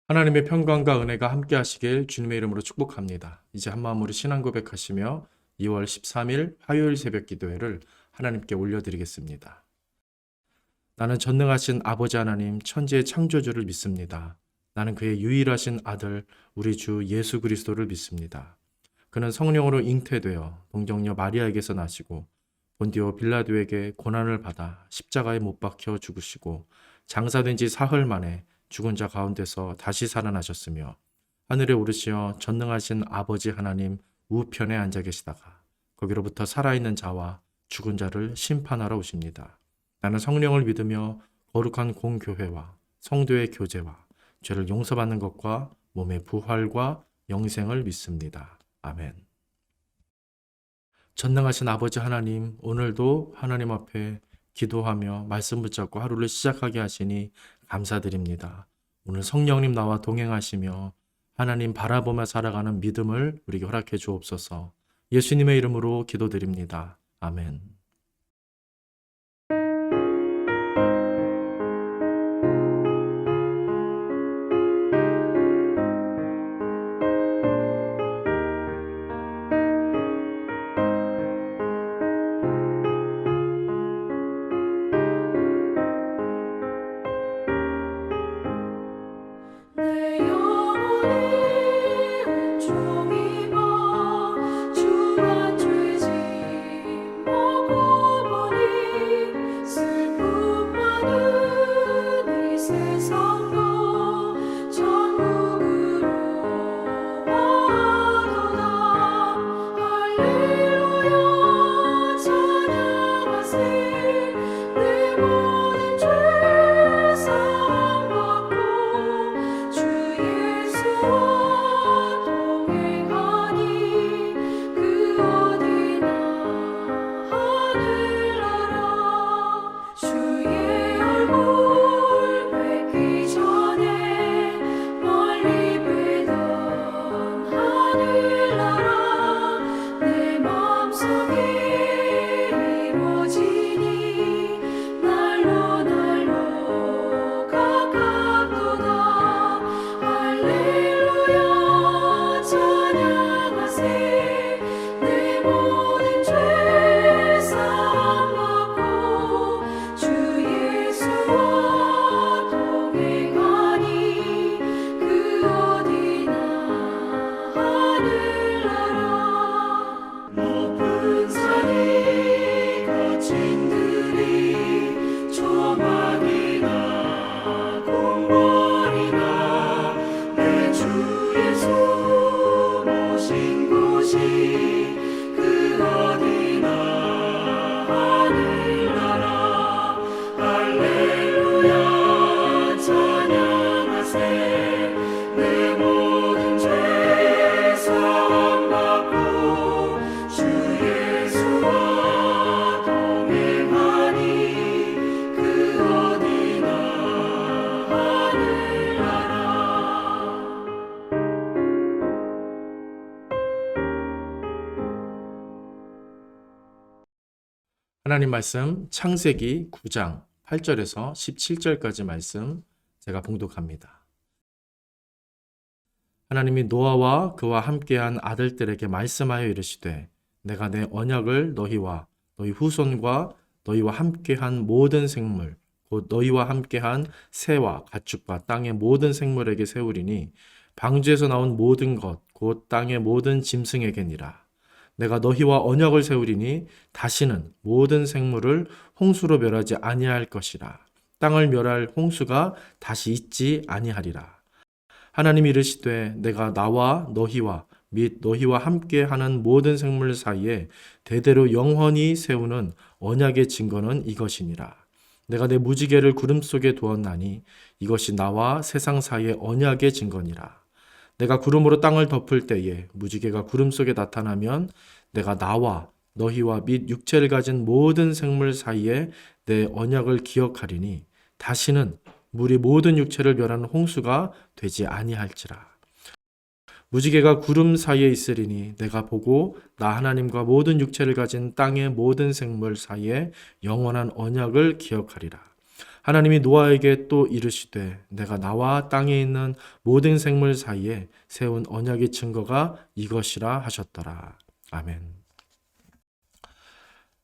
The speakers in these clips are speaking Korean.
하나님의 평강과 은혜가 함께 하시길 주님의 이름으로 축복합니다. 이제 한마음으로 신앙 고백하시며 2월 13일 화요일 새벽 기도회를 하나님께 올려드리겠습니다. 나는 전능하신 아버지 하나님 천지의 창조주를 믿습니다. 나는 그의 유일하신 아들 우리 주 예수 그리스도를 믿습니다. 그는 성령으로 잉태되어 동정녀 마리아에게서 나시고 본디오 빌라도에게 고난을 받아 십자가에 못 박혀 죽으시고 장사된 지 사흘 만에 죽은 자 가운데서 다시 살아나셨으며 하늘에 오르시어 전능하신 아버지 하나님 우편에 앉아 계시다가 거기로부터 살아있는 자와 죽은 자를 심판하러 오십니다. 나는 성령을 믿으며 거룩한 공교회와 성도의 교제와 죄를 용서받는 것과 몸의 부활과 영생을 믿습니다. 아멘. 전능하신 아버지 하나님, 오늘도 하나님 앞에 기도하며 말씀 붙잡고 하루를 시작하게 하시니 감사드립니다. 오늘 성령님 나와 동행하시며 하나님 바라보며 살아가는 믿음을 우리에게 허락해 주옵소서. 예수님의 이름으로 기도드립니다. 아멘. 내 영혼이 은총입어 주와 죄짐 먹고 보니 슬픔 많은 이 세상도 천국으로 와도다. 할렐루야 찬양하세. 내 모든 죄 사함받고 주 예수와 동행하니 그 어디나 하늘나라. 주의 얼굴 뵙기 전에 멀리 뵈던 하늘나라 내 마음속에 이루어지니 날로 가깝도다. 할렐루야 찬양하세. 내 모든 죄 사함받고 주 예수와 동행하니 그 어디나 하늘나라. 높은 산이 거친 들이 조망이나 궁궐이나 내 주 예수 모신 곳이 그 어디나 하늘나라. 할렐루야 찬양하세. 내 모든 죄 사함받고 주 예수와 동행하니 그 어디나 하늘나라. 하나님 말씀 창세기 9장 8절에서 17절까지 말씀 제가 봉독합니다. 하나님이 노아와 그와 함께한 아들들에게 말씀하여 이르시되 내가 내 언약을 너희와 너희 후손과 너희와 함께한 모든 생물 곧 너희와 함께한 새와 가축과 땅의 모든 생물에게 세우리니 방주에서 나온 모든 것 곧 땅의 모든 짐승에게니라. 내가 너희와 언약을 세우리니 다시는 모든 생물을 홍수로 멸하지 아니할 것이라. 땅을 멸할 홍수가 다시 있지 아니하리라. 하나님이 이르시되 내가 나와 너희와 및 너희와 함께하는 모든 생물 사이에 대대로 영원히 세우는 언약의 증거는 이것이니라. 내가 내 무지개를 구름 속에 두었나니 이것이 나와 세상 사이의 언약의 증거니라. 내가 구름으로 땅을 덮을 때에 무지개가 구름 속에 나타나면 내가 나와 너희와 및 육체를 가진 모든 생물 사이에 내 언약을 기억하리니 다시는 물이 모든 육체를 멸하는 홍수가 되지 아니할지라. 무지개가 구름 사이에 있으리니 내가 보고 나 하나님과 모든 육체를 가진 땅의 모든 생물 사이에 영원한 언약을 기억하리라. 하나님이 노아에게 또 이르시되 내가 나와 땅에 있는 모든 생물 사이에 세운 언약의 증거가 이것이라 하셨더라. 아멘.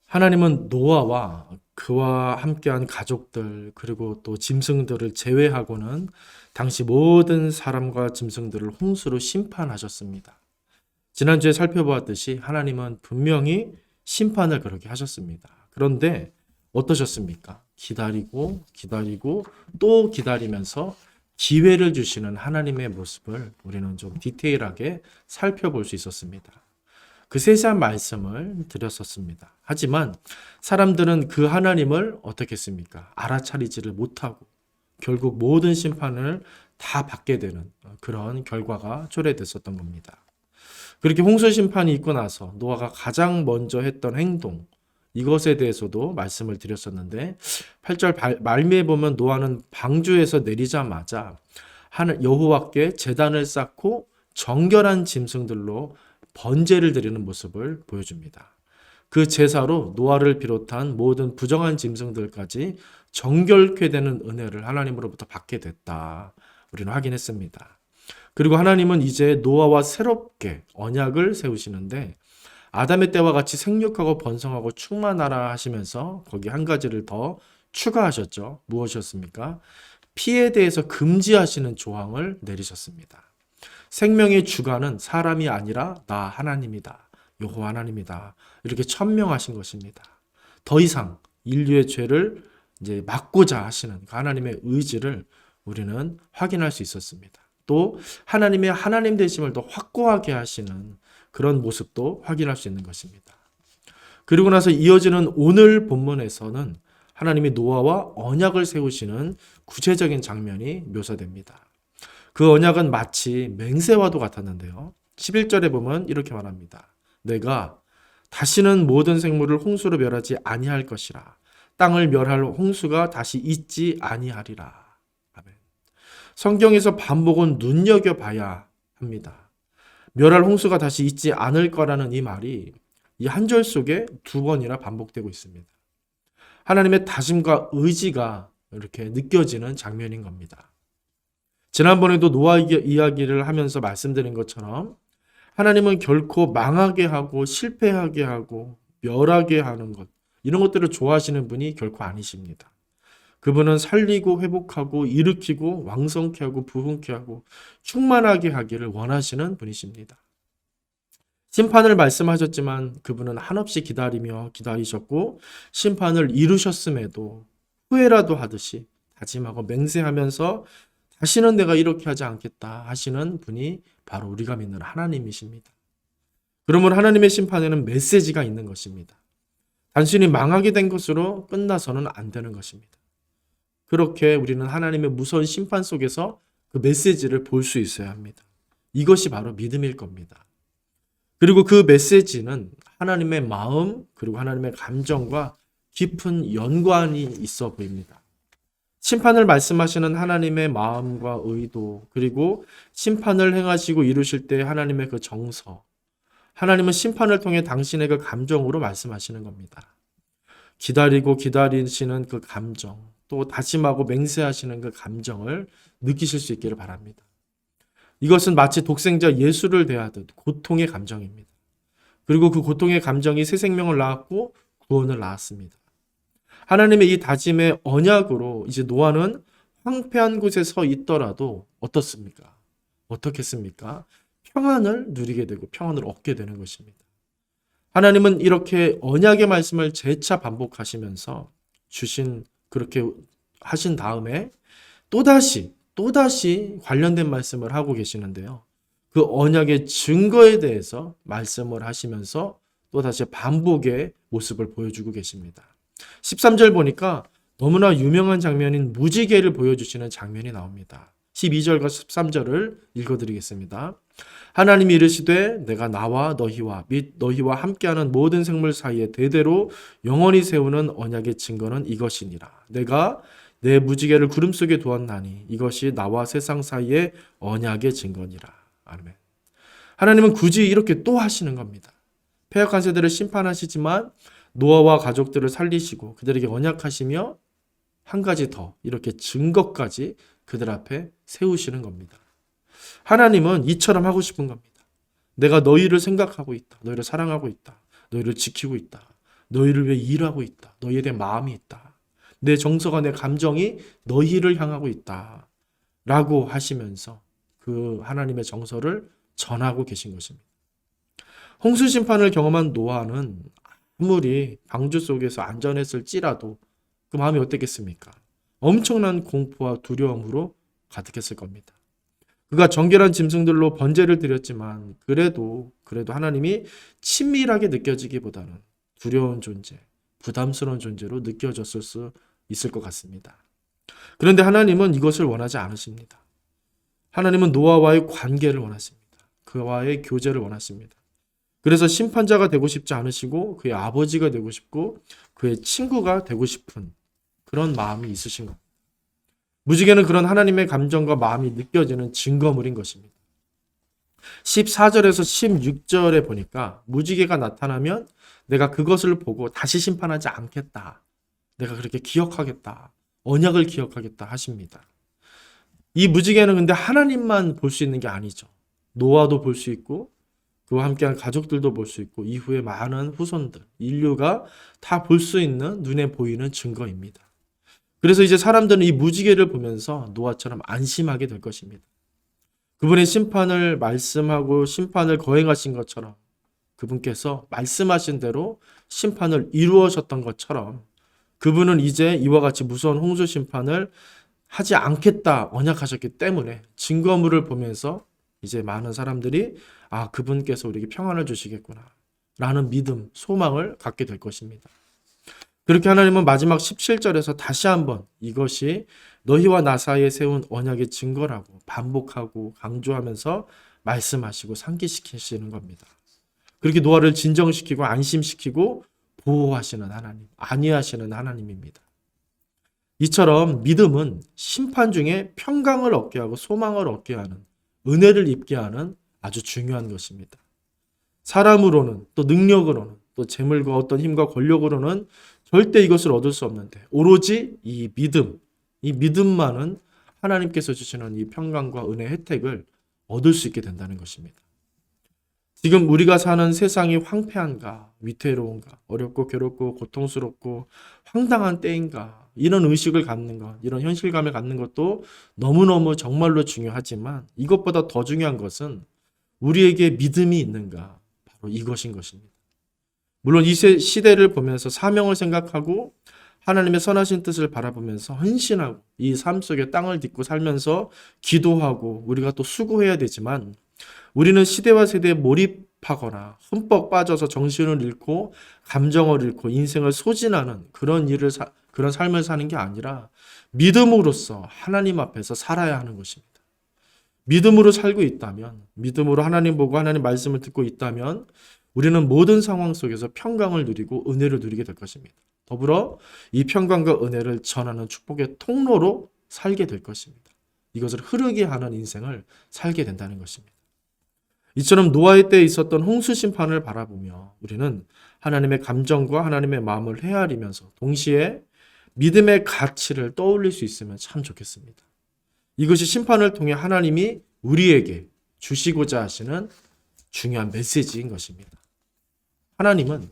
하나님은 노아와 그와 함께한 가족들 그리고 또 짐승들을 제외하고는 당시 모든 사람과 짐승들을 홍수로 심판하셨습니다. 지난주에 살펴보았듯이 하나님은 분명히 심판을 그렇게 하셨습니다. 그런데 어떠셨습니까? 기다리고 또 기다리면서 기회를 주시는 하나님의 모습을 우리는 좀 디테일하게 살펴볼 수 있었습니다. 그 세세한 말씀을 드렸었습니다. 하지만 사람들은 그 하나님을 어떻게 했습니까? 알아차리지를 못하고 결국 모든 심판을 다 받게 되는 그런 결과가 초래됐었던 겁니다. 그렇게 홍수 심판이 있고 나서 노아가 가장 먼저 했던 행동, 이것에 대해서도 말씀을 드렸었는데 8절 말미에 보면 노아는 방주에서 내리자마자 여호와께 제단을 쌓고 정결한 짐승들로 번제를 드리는 모습을 보여줍니다. 그 제사로 노아를 비롯한 모든 부정한 짐승들까지 정결케 되는 은혜를 하나님으로부터 받게 됐다. 우리는 확인했습니다. 그리고 하나님은 이제 노아와 새롭게 언약을 세우시는데 아담의 때와 같이 생육하고 번성하고 충만하라 하시면서 거기 한 가지를 더 추가하셨죠. 무엇이었습니까? 피에 대해서 금지하시는 조항을 내리셨습니다. 생명의 주관은 사람이 아니라 나 하나님이다. 여호와 하나님이다. 이렇게 천명하신 것입니다. 더 이상 인류의 죄를 이제 막고자 하시는 하나님의 의지를 우리는 확인할 수 있었습니다. 또 하나님의 하나님 되심을 더 확고하게 하시는 그런 모습도 확인할 수 있는 것입니다. 그리고 나서 이어지는 오늘 본문에서는 하나님이 노아와 언약을 세우시는 구체적인 장면이 묘사됩니다. 그 언약은 마치 맹세와도 같았는데요. 11절에 보면 이렇게 말합니다. 내가 다시는 모든 생물을 홍수로 멸하지 아니할 것이라. 땅을 멸할 홍수가 다시 있지 아니하리라. 아멘. 성경에서 반복은 눈여겨봐야 합니다. 멸할 홍수가 다시 있지 않을 거라는 이 말이 이 한 절 속에 2번이나 반복되고 있습니다. 하나님의 다짐과 의지가 이렇게 느껴지는 장면인 겁니다. 지난번에도 노아 이야기를 하면서 말씀드린 것처럼 하나님은 결코 망하게 하고 실패하게 하고 멸하게 하는 것, 이런 것들을 좋아하시는 분이 결코 아니십니다. 그분은 살리고 회복하고 일으키고 왕성케 하고 부흥케 하고 충만하게 하기를 원하시는 분이십니다. 심판을 말씀하셨지만 그분은 한없이 기다리셨고 심판을 이루셨음에도 후회라도 하듯이 다짐하고 맹세하면서 다시는 내가 이렇게 하지 않겠다 하시는 분이 바로 우리가 믿는 하나님이십니다. 그러면 하나님의 심판에는 메시지가 있는 것입니다. 단순히 망하게 된 것으로 끝나서는 안 되는 것입니다. 그렇게 우리는 하나님의 무서운 심판 속에서 그 메시지를 볼 수 있어야 합니다. 이것이 바로 믿음일 겁니다. 그리고 그 메시지는 하나님의 마음 그리고 하나님의 감정과 깊은 연관이 있어 보입니다. 심판을 말씀하시는 하나님의 마음과 의도 그리고 심판을 행하시고 이루실 때 하나님의 그 정서, 하나님은 심판을 통해 당신의 그 감정으로 말씀하시는 겁니다. 기다리시는 그 감정, 또 다짐하고 맹세하시는 그 감정을 느끼실 수 있기를 바랍니다. 이것은 마치 독생자 예수를 대하듯 고통의 감정입니다. 그리고 그 고통의 감정이 새 생명을 낳았고 구원을 낳았습니다. 하나님의 이 다짐의 언약으로 이제 노아는 황폐한 곳에 서 있더라도 어떻습니까? 어떻겠습니까? 평안을 누리게 되고 평안을 얻게 되는 것입니다. 하나님은 이렇게 언약의 말씀을 재차 반복하시면서 그렇게 하신 다음에 또다시 관련된 말씀을 하고 계시는데요. 그 언약의 증거에 대해서 말씀을 하시면서 또다시 반복의 모습을 보여주고 계십니다. 13절 보니까 너무나 유명한 장면인 무지개를 보여주시는 장면이 나옵니다. 12절과 13절을 읽어드리겠습니다. 하나님이 이르시되 내가 나와 너희와 및 너희와 함께하는 모든 생물 사이에 대대로 영원히 세우는 언약의 증거는 이것이니라. 내가 내 무지개를 구름 속에 두었나니 이것이 나와 세상 사이의 언약의 증거니라. 아멘. 하나님은 굳이 이렇게 또 하시는 겁니다. 패역한 세대를 심판하시지만 노아와 가족들을 살리시고 그들에게 언약하시며 한 가지 더 이렇게 증거까지 그들 앞에 세우시는 겁니다. 하나님은 이처럼 하고 싶은 겁니다. 내가 너희를 생각하고 있다. 너희를 사랑하고 있다. 너희를 지키고 있다. 너희를 위해 일하고 있다. 너희에 대한 마음이 있다. 내 정서가 내 감정이 너희를 향하고 있다. 라고 하시면서 그 하나님의 정서를 전하고 계신 것입니다. 홍수 심판을 경험한 노아는 아무리 방주 속에서 안전했을지라도 그 마음이 어땠겠습니까? 엄청난 공포와 두려움으로 가득했을 겁니다. 그가 정결한 짐승들로 번제를 드렸지만 그래도 하나님이 친밀하게 느껴지기보다는 두려운 존재, 부담스러운 존재로 느껴졌을 수 있을 것 같습니다. 그런데 하나님은 이것을 원하지 않으십니다. 하나님은 노아와의 관계를 원하십니다. 그와의 교제를 원하십니다. 그래서 심판자가 되고 싶지 않으시고 그의 아버지가 되고 싶고 그의 친구가 되고 싶은 그런 마음이 있으신 겁니다. 무지개는 그런 하나님의 감정과 마음이 느껴지는 증거물인 것입니다. 14절에서 16절에 보니까 무지개가 나타나면 내가 그것을 보고 다시 심판하지 않겠다. 내가 그렇게 기억하겠다. 언약을 기억하겠다 하십니다. 이 무지개는 근데 하나님만 볼 수 있는 게 아니죠. 노아도 볼 수 있고 그와 함께한 가족들도 볼 수 있고 이후에 많은 후손들, 인류가 다 볼 수 있는 눈에 보이는 증거입니다. 그래서 이제 사람들은 이 무지개를 보면서 노아처럼 안심하게 될 것입니다. 그분의 심판을 말씀하고 심판을 거행하신 것처럼 그분께서 말씀하신 대로 심판을 이루어졌던 것처럼 그분은 이제 이와 같이 무서운 홍수 심판을 하지 않겠다 언약하셨기 때문에 증거물을 보면서 이제 많은 사람들이 그분께서 우리에게 평안을 주시겠구나 라는 믿음, 소망을 갖게 될 것입니다. 그렇게 하나님은 마지막 17절에서 다시 한번 이것이 너희와 나 사이에 세운 언약의 증거라고 반복하고 강조하면서 말씀하시고 상기시키시는 겁니다. 그렇게 노아를 진정시키고 안심시키고 보호하시는 하나님, 안위하시는 하나님입니다. 이처럼 믿음은 심판 중에 평강을 얻게 하고 소망을 얻게 하는 은혜를 입게 하는 아주 중요한 것입니다. 사람으로는 또 능력으로는 또 재물과 어떤 힘과 권력으로는 절대 이것을 얻을 수 없는데 오로지 이 믿음만은 하나님께서 주시는 이 평강과 은혜 혜택을 얻을 수 있게 된다는 것입니다. 지금 우리가 사는 세상이 황폐한가, 위태로운가, 어렵고 괴롭고 고통스럽고 황당한 때인가 이런 의식을 갖는 것, 이런 현실감을 갖는 것도 너무너무 정말로 중요하지만 이것보다 더 중요한 것은 우리에게 믿음이 있는가, 바로 이것인 것입니다. 물론 이 시대를 보면서 사명을 생각하고 하나님의 선하신 뜻을 바라보면서 헌신하고 이 삶 속에 땅을 딛고 살면서 기도하고 우리가 또 수고해야 되지만 우리는 시대와 세대에 몰입하거나 흠뻑 빠져서 정신을 잃고 감정을 잃고 인생을 소진하는 그런 그런 삶을 사는 게 아니라 믿음으로써 하나님 앞에서 살아야 하는 것입니다. 믿음으로 살고 있다면, 믿음으로 하나님 보고 하나님 말씀을 듣고 있다면 우리는 모든 상황 속에서 평강을 누리고 은혜를 누리게 될 것입니다. 더불어 이 평강과 은혜를 전하는 축복의 통로로 살게 될 것입니다. 이것을 흐르게 하는 인생을 살게 된다는 것입니다. 이처럼 노아의 때에 있었던 홍수 심판을 바라보며 우리는 하나님의 감정과 하나님의 마음을 헤아리면서 동시에 믿음의 가치를 떠올릴 수 있으면 참 좋겠습니다. 이것이 심판을 통해 하나님이 우리에게 주시고자 하시는 중요한 메시지인 것입니다. 하나님은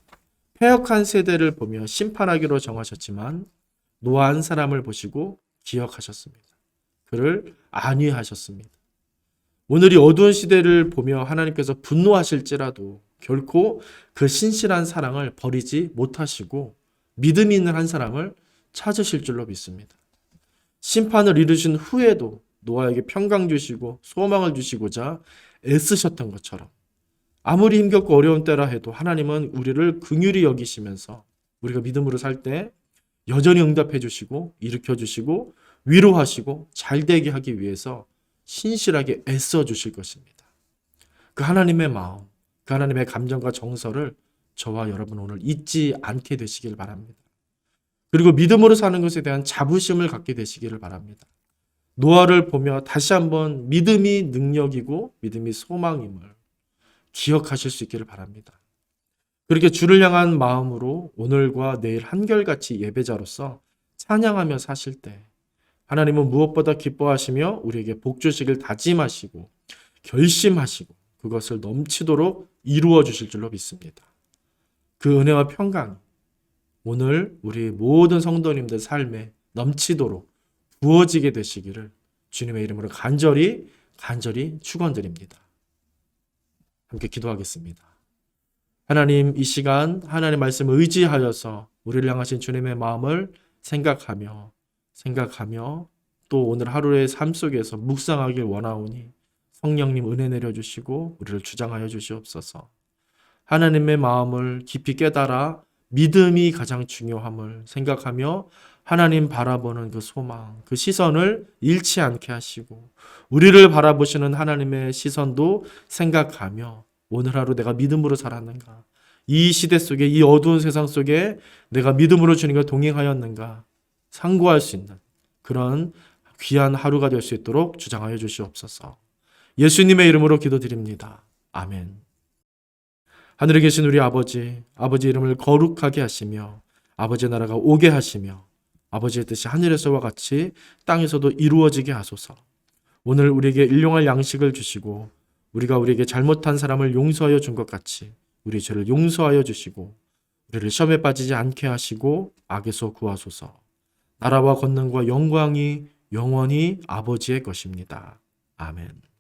패역한 세대를 보며 심판하기로 정하셨지만 노아 한 사람을 보시고 기억하셨습니다. 그를 안위하셨습니다. 오늘 이 어두운 시대를 보며 하나님께서 분노하실지라도 결코 그 신실한 사랑을 버리지 못하시고 믿음이 있는 한 사람을 찾으실 줄로 믿습니다. 심판을 이루신 후에도 노아에게 평강 주시고 소망을 주시고자 애쓰셨던 것처럼 아무리 힘겹고 어려운 때라 해도 하나님은 우리를 긍휼히 여기시면서 우리가 믿음으로 살 때 여전히 응답해 주시고 일으켜 주시고 위로하시고 잘되게 하기 위해서 신실하게 애써 주실 것입니다. 그 하나님의 마음, 그 하나님의 감정과 정서를 저와 여러분 오늘 잊지 않게 되시길 바랍니다. 그리고 믿음으로 사는 것에 대한 자부심을 갖게 되시기를 바랍니다. 노아를 보며 다시 한번 믿음이 능력이고 믿음이 소망임을 기억하실 수 있기를 바랍니다. 그렇게 주를 향한 마음으로 오늘과 내일 한결같이 예배자로서 찬양하며 사실 때 하나님은 무엇보다 기뻐하시며 우리에게 복 주시길 다짐하시고 결심하시고 그것을 넘치도록 이루어 주실 줄로 믿습니다. 그 은혜와 평강이 오늘 우리 모든 성도님들 삶에 넘치도록 부어지게 되시기를 주님의 이름으로 간절히 축원드립니다. 함께 기도하겠습니다. 하나님, 이 시간 하나님의 말씀을 의지하여서 우리를 향하신 주님의 마음을 생각하며 또 오늘 하루의 삶 속에서 묵상하길 원하오니 성령님 은혜 내려주시고 우리를 주장하여 주시옵소서. 하나님의 마음을 깊이 깨달아 믿음이 가장 중요함을 생각하며 하나님 바라보는 그 소망, 그 시선을 잃지 않게 하시고 우리를 바라보시는 하나님의 시선도 생각하며 오늘 하루 내가 믿음으로 살았는가? 이 시대 속에, 이 어두운 세상 속에 내가 믿음으로 주님과 동행하였는가? 상고할 수 있는 그런 귀한 하루가 될 수 있도록 주장하여 주시옵소서. 예수님의 이름으로 기도드립니다. 아멘. 하늘에 계신 우리 아버지 이름을 거룩하게 하시며 아버지의 나라가 오게 하시며 아버지의 뜻이 하늘에서와 같이 땅에서도 이루어지게 하소서. 오늘 우리에게 일용할 양식을 주시고 우리가 우리에게 잘못한 사람을 용서하여 준 것 같이 우리 죄를 용서하여 주시고 우리를 시험에 빠지지 않게 하시고 악에서 구하소서. 나라와 권능과 영광이 영원히 아버지의 것입니다. 아멘.